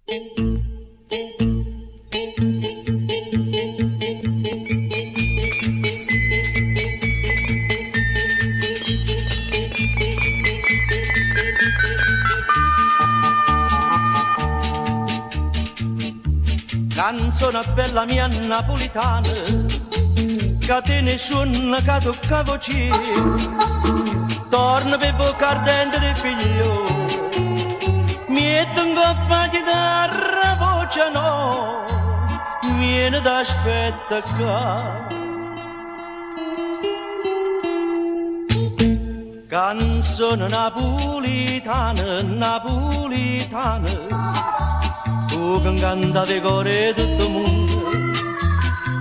Canzone bella mia napolitana, che te ne suona che tocca voce, torna per bocca ardente del figlio, mi tengo a fare chitarra voce no, viene da aspetta qua. Canzone napolitana, napolitana, tu che canta di cuore tutto il mondo.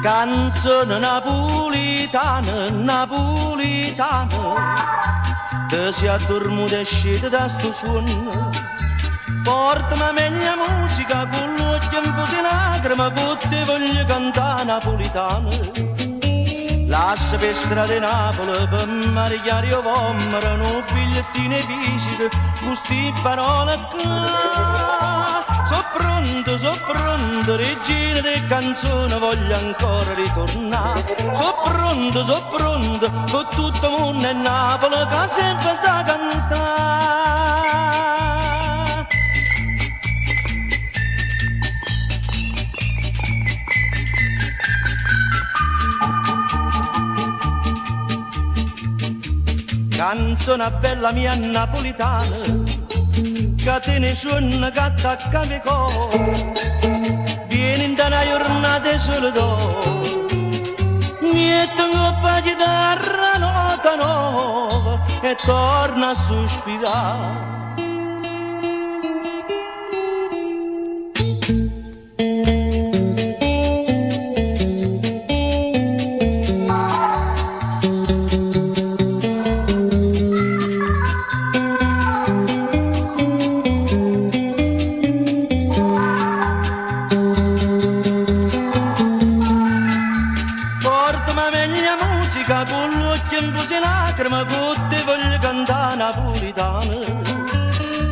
Canzone napolitana, napolitana, che si addormuta e scende da sto suono. Portami meglio musica con l'occhio in po' di lacrime, che te voglio cantare napolitana. Lascia per strada di Napoli per marigliare io vomero, un bigliettino e visite, queste parole qua. So pronto, regina di canzone, voglio ancora ritornare. So pronto, per tutto il mondo è Napoli che sempre da cantare. Canzone bella mia napolitana, che te ne suona che attacca mi cuore, vieni da una giornata e soledad, mi tengo a chitarra nota nuova e torna a sospirare. Con l'occhio in po' di lacrime, che te voglio cantare napolitana.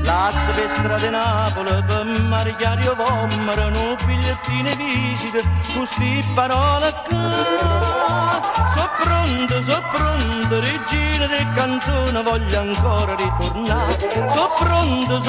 Lascia per strada di Napoli per marigliare io vomero, un bigliettino e visite, queste parole qua. So pronto, regina di canzone, voglio ancora ritornare. So pronto,